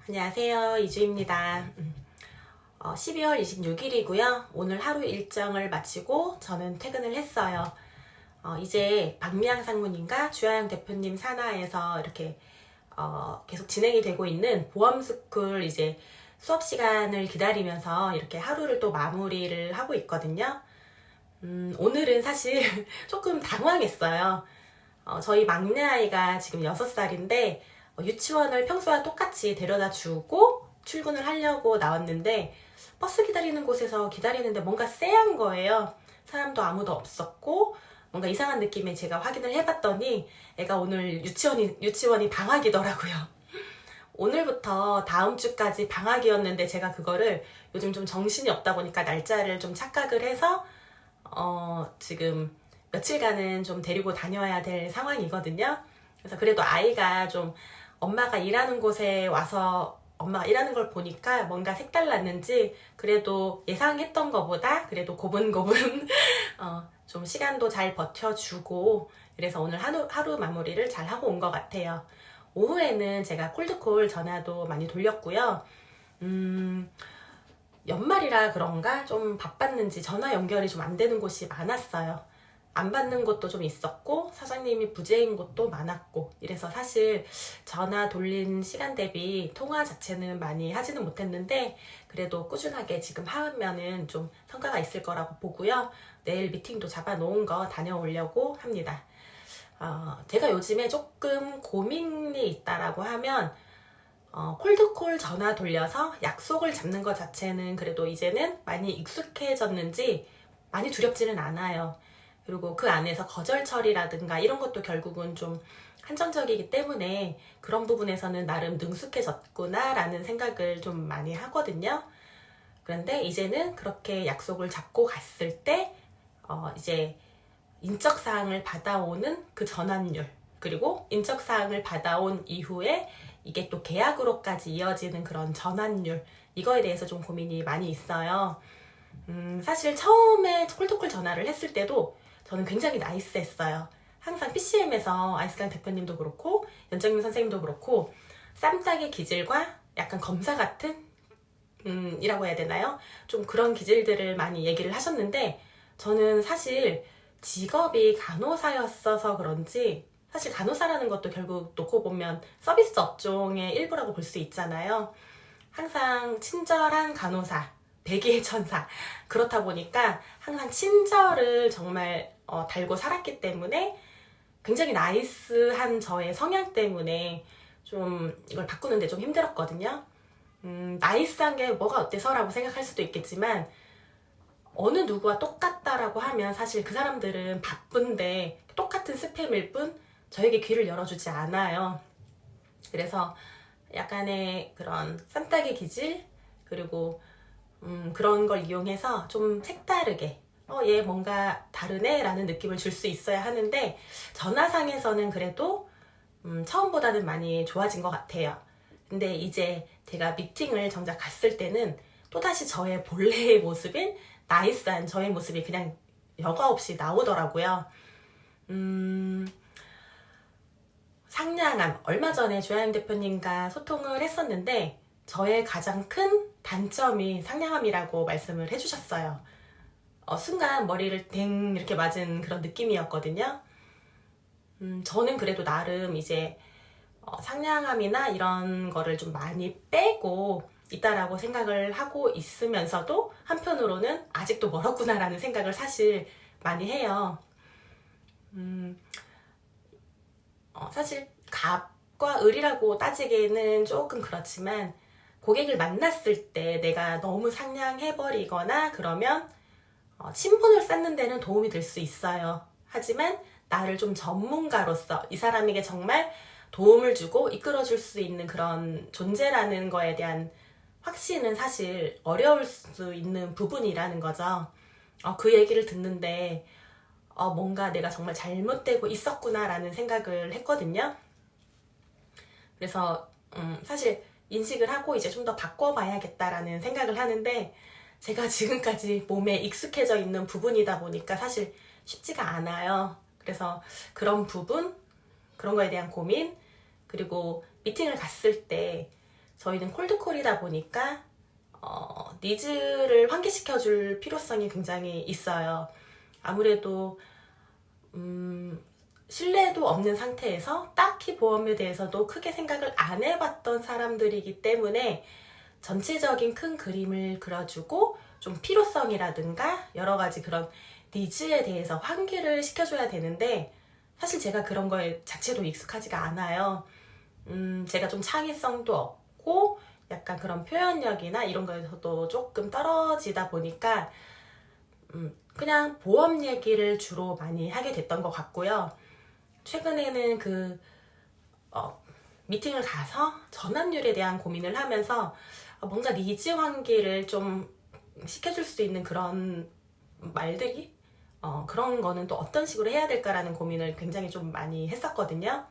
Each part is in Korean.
안녕하세요. 이주입니다. 12월 26일이고요. 오늘 하루 일정을 마치고 저는 퇴근을 했어요. 이제 박미양 상무님과 주하영 대표님 산하에서 이렇게 계속 진행이 되고 있는 보험스쿨 이제 수업 시간을 기다리면서 이렇게 하루를 또 마무리를 하고 있거든요. 오늘은 사실 조금 당황했어요. 저희 막내 아이가 지금 6살인데 유치원을 평소와 똑같이 데려다 주고 출근을 하려고 나왔는데 버스 기다리는 곳에서 기다리는데 뭔가 쎄한 거예요. 사람도 아무도 없었고 뭔가 이상한 느낌에 제가 확인을 해봤더니 애가 오늘 유치원이 방학이더라고요. 오늘부터 다음 주까지 방학이었는데 제가 그거를 요즘 좀 정신이 없다 보니까 날짜를 좀 착각을 해서 지금 며칠간은 좀 데리고 다녀야 될 상황이거든요. 그래서 그래도 아이가 좀 엄마가 일하는 곳에 와서 엄마가 일하는 걸 보니까 뭔가 색달랐는지 그래도 예상했던 것보다 그래도 고분고분 좀 시간도 잘 버텨주고 그래서 오늘 하루 마무리를 잘 하고 온 것 같아요. 오후에는 제가 콜드콜 전화도 많이 돌렸고요. 연말이라 그런가 좀 바빴는지 전화 연결이 좀 안 되는 곳이 많았어요. 안 받는 곳도 좀 있었고 사장님이 부재인 곳도 많았고 이래서 사실 전화 돌린 시간 대비 통화 자체는 많이 하지는 못했는데 그래도 꾸준하게 지금 하면은 좀 성과가 있을 거라고 보고요. 내일 미팅도 잡아놓은 거 다녀오려고 합니다. 제가 요즘에 조금 고민이 있다라고 하면 콜드콜 전화 돌려서 약속을 잡는 것 자체는 그래도 이제는 많이 익숙해졌는지 많이 두렵지는 않아요. 그리고 그 안에서 거절 처리라든가 이런 것도 결국은 좀 한정적이기 때문에 그런 부분에서는 나름 능숙해졌구나 라는 생각을 좀 많이 하거든요. 그런데 이제는 그렇게 약속을 잡고 갔을 때 이제 인적사항을 받아오는 그 전환율 그리고 인적사항을 받아온 이후에 이게 또 계약으로까지 이어지는 그런 전환율 이거에 대해서 좀 고민이 많이 있어요. 사실 처음에 콜드콜 전화를 했을 때도 저는 굉장히 나이스했어요. 항상 PCM에서 아이스강 대표님도 그렇고 연정민 선생님도 그렇고 쌈딱의 기질과 약간 검사 같은 이라고 해야 되나요? 좀 그런 기질들을 많이 얘기를 하셨는데 저는 사실 직업이 간호사였어서 그런지 사실 간호사라는 것도 결국 놓고 보면 서비스 업종의 일부라고 볼 수 있잖아요. 항상 친절한 간호사, 백의의 천사 그렇다 보니까 항상 친절을 정말 달고 살았기 때문에 굉장히 나이스한 저의 성향 때문에 좀 이걸 바꾸는데 좀 힘들었거든요. 나이스한 게 뭐가 어때서라고 생각할 수도 있겠지만 어느 누구와 똑같다라고 하면 사실 그 사람들은 바쁜데 똑같은 스팸일 뿐 저에게 귀를 열어주지 않아요. 그래서 약간의 그런 쌈딱의 기질 그리고 그런 걸 이용해서 좀 색다르게 얘 뭔가 다르네 라는 느낌을 줄 수 있어야 하는데 전화상에서는 그래도 처음보다는 많이 좋아진 것 같아요. 근데 이제 제가 미팅을 정작 갔을 때는 또다시 저의 본래의 모습인 나이스한 저의 모습이 그냥 여과 없이 나오더라고요. 상냥함 얼마 전에 주하영 대표님과 소통을 했었는데 저의 가장 큰 단점이 상냥함이라고 말씀을 해주셨어요. 순간 머리를 댕 이렇게 맞은 그런 느낌이었거든요. 저는 그래도 나름 이제 상냥함이나 이런 거를 좀 많이 빼고 있다라고 생각을 하고 있으면서도 한편으로는 아직도 멀었구나라는 생각을 사실 많이 해요. 사실 갑과 을이라고 따지기에는 조금 그렇지만 고객을 만났을 때 내가 너무 상냥해버리거나 그러면 친분을 쌓는 데는 도움이 될 수 있어요. 하지만 나를 좀 전문가로서 이 사람에게 정말 도움을 주고 이끌어줄 수 있는 그런 존재라는 거에 대한 확신은 사실 어려울 수 있는 부분이라는 거죠. 그 얘기를 듣는데 뭔가 내가 정말 잘못되고 있었구나라는 생각을 했거든요. 그래서 사실 인식을 하고 이제 좀 더 바꿔봐야겠다라는 생각을 하는데 제가 지금까지 몸에 익숙해져 있는 부분이다 보니까 사실 쉽지가 않아요. 그래서 그런 부분, 그런 거에 대한 고민, 그리고 미팅을 갔을 때 저희는 콜드콜이다 보니까 니즈를 환기시켜줄 필요성이 굉장히 있어요. 아무래도 신뢰도 없는 상태에서 딱히 보험에 대해서도 크게 생각을 안 해봤던 사람들이기 때문에 전체적인 큰 그림을 그려주고 좀 필요성이라든가 여러 가지 그런 니즈에 대해서 환기를 시켜줘야 되는데 사실 제가 그런 거에 자체도 익숙하지가 않아요. 제가 좀 창의성도 없고 약간 그런 표현력이나 이런 거에서도 조금 떨어지다 보니까 그냥 보험 얘기를 주로 많이 하게 됐던 것 같고요. 최근에는 미팅을 가서 전환율에 대한 고민을 하면서 뭔가 니즈 환기를 좀 시켜줄 수 있는 그런 말들이 그런 거는 또 어떤 식으로 해야 될까라는 고민을 굉장히 좀 많이 했었거든요.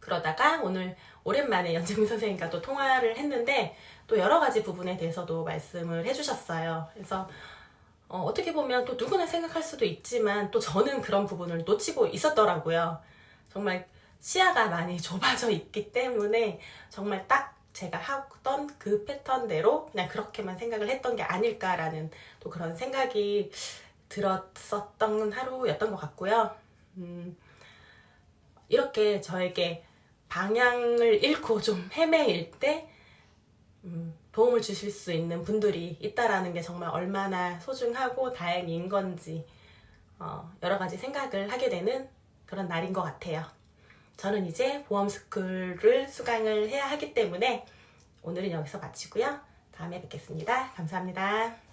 그러다가 오늘 오랜만에 연정민 선생님과 또 통화를 했는데 또 여러 가지 부분에 대해서도 말씀을 해주셨어요. 그래서 어떻게 보면 또 누구나 생각할 수도 있지만 또 저는 그런 부분을 놓치고 있었더라고요. 정말 시야가 많이 좁아져 있기 때문에 정말 딱 제가 하던 그 패턴대로 그냥 그렇게만 생각을 했던 게 아닐까라는 또 그런 생각이 들었었던 하루였던 것 같고요. 이렇게 저에게 방향을 잃고 좀 헤매일 때 도움을 주실 수 있는 분들이 있다라는 게 정말 얼마나 소중하고 다행인 건지 여러 가지 생각을 하게 되는 그런 날인 것 같아요. 저는 이제 보험 스쿨을 수강을 해야 하기 때문에 오늘은 여기서 마치고요. 다음에 뵙겠습니다. 감사합니다.